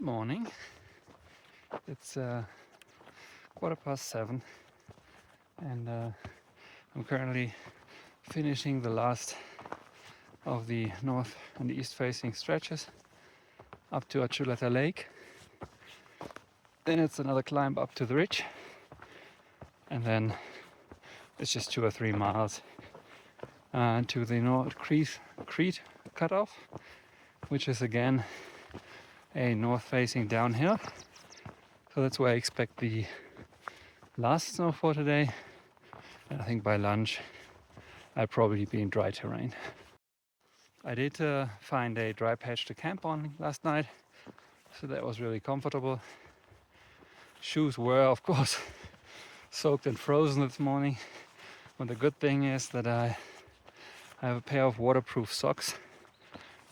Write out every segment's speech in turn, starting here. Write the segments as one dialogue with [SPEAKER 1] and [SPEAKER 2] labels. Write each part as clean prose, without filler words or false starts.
[SPEAKER 1] morning. It's 7:15 and I'm currently finishing the last of the north and east facing stretches up to Achuleta Lake. Then it's another climb up to the ridge, and then it's just 2 or 3 miles to the North Creede cutoff, which is again a north facing downhill. So that's where I expect the last snow for today. And I think by lunch I'll probably be in dry terrain. I did find a dry patch to camp on last night, so that was really comfortable. Shoes were, of course, soaked and frozen this morning, but the good thing is that I have a pair of waterproof socks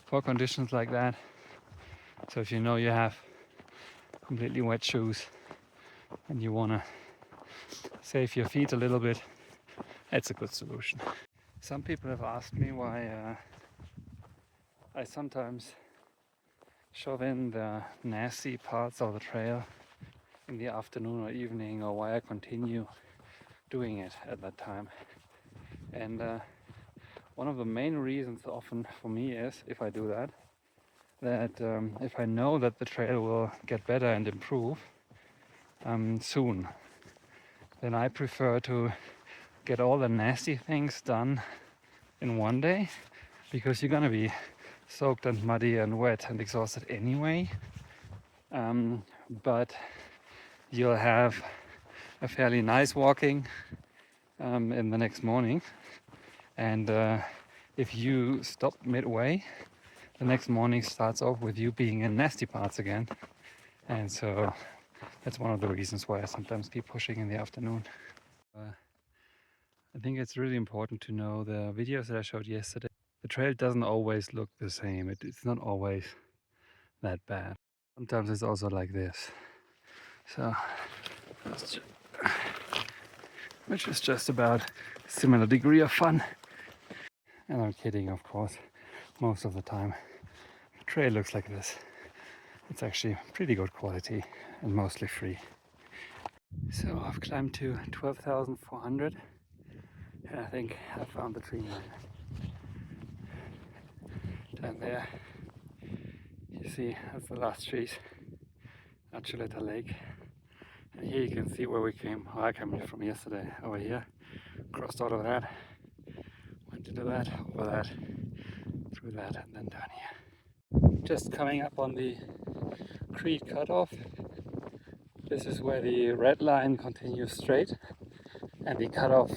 [SPEAKER 1] for conditions like that. So if you know you have completely wet shoes and you want to save your feet a little bit, that's a good solution. Some people have asked me why I sometimes shove in the nasty parts of the trail in the afternoon or evening, or why I continue doing it at that time. And one of the main reasons often for me is, if I do that, if I know that the trail will get better and improve soon, then I prefer to get all the nasty things done in one day, because you're gonna be soaked and muddy and wet and exhausted anyway, but you'll have a fairly nice walking in the next morning. And if you stop midway, the next morning starts off with you being in nasty parts again. And so that's one of the reasons why I sometimes keep pushing in the afternoon. I think it's really important to know the videos that I showed yesterday. The trail doesn't always look the same. It's not always that bad. Sometimes it's also like this. So, which is just about a similar degree of fun. And I'm kidding, of course, most of the time. The trail looks like this. It's actually pretty good quality and mostly free. So I've climbed to 12,400 and I think I found the tree line. Down there, you see, that's the last trees, Achuleta Lake. And here you can see where we came. Oh, I came from yesterday, over here, crossed all of that, went into that, over that, through that, and then down here. Just coming up on the Creede cutoff. This is where the red line continues straight and the cutoff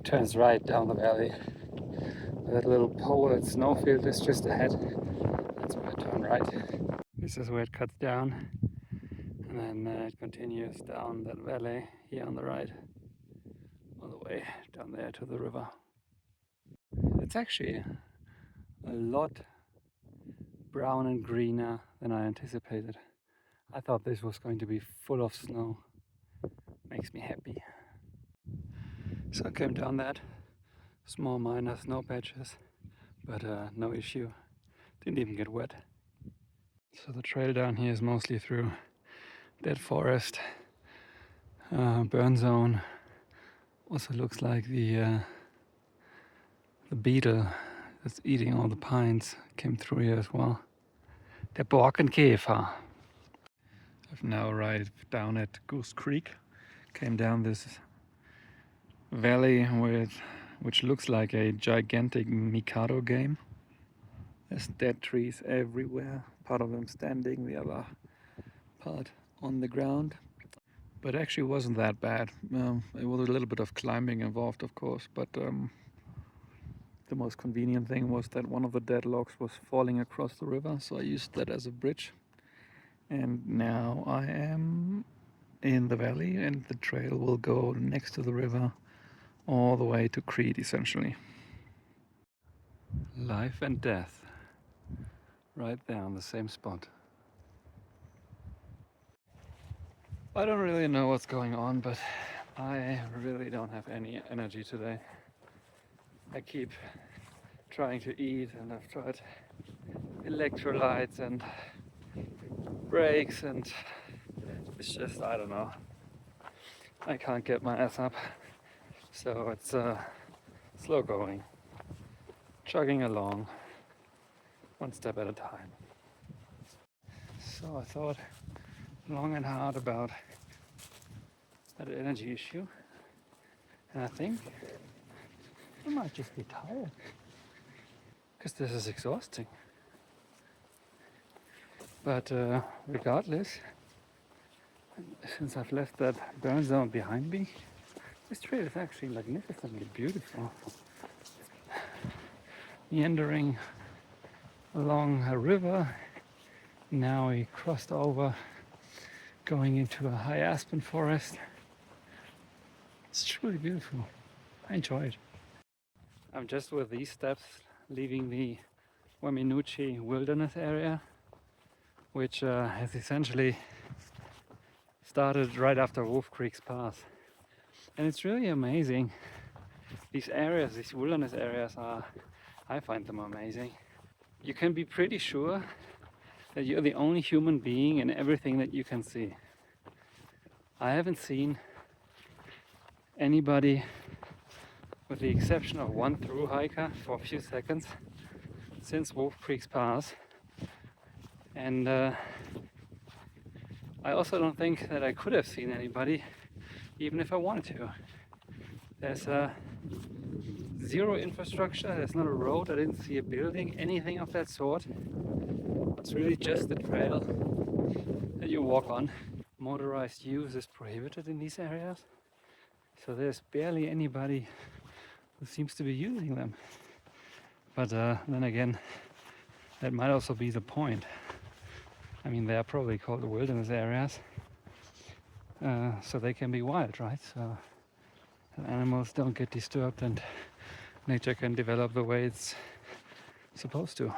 [SPEAKER 1] turns right down the valley. That little pole and snowfield is just ahead. That's where I turn right. This is where it cuts down, and then it continues down that valley here on the right, all the way down there to the river. It's actually a lot brown and greener than I anticipated. I thought this was going to be full of snow. Makes me happy. So I came down that small minor snow patches, but no issue. Didn't even get wet. So the trail down here is mostly through dead forest, burn zone. Also looks like the beetle that's eating all the pines came through here as well. Der Borkenkäfer. I've now arrived down at Goose Creek. Came down this valley which looks like a gigantic Mikado game. There's dead trees everywhere, part of them standing, the other part on the ground. But actually wasn't that bad. It was a little bit of climbing involved, of course, but the most convenient thing was that one of the dead logs was falling across the river, so I used that as a bridge. And now I am in the valley, and the trail will go next to the river all the way to Creede, essentially. Life and death, right there on the same spot. I don't really know what's going on, but I really don't have any energy today. I keep trying to eat, and I've tried electrolytes and brakes, and it's just, I don't know, I can't get my ass up, so it's slow going, chugging along, one step at a time. So I thought long and hard about that energy issue, and I think I might just be tired, because this is exhausting. But regardless, since I've left that burn zone behind me, this trail is actually magnificently beautiful. Meandering along a river, now we crossed over, going into a high aspen forest. It's truly beautiful. I enjoy it. I'm just with these steps leaving the Waminuchi wilderness area, which has essentially started right after Wolf Creek's Pass. And it's really amazing. These areas, these wilderness areas I find them amazing. You can be pretty sure that you're the only human being in everything that you can see. I haven't seen anybody, with the exception of one through hiker for a few seconds, since Wolf Creek's Pass. And I also don't think that I could have seen anybody, even if I wanted to. There's zero infrastructure, there's not a road, I didn't see a building, anything of that sort. It's really just the trail that you walk on. Motorized use is prohibited in these areas, so there's barely anybody who seems to be using them. But then again, that might also be the point. I mean, they are probably called wilderness areas, so they can be wild, right? So animals don't get disturbed and nature can develop the way it's supposed to.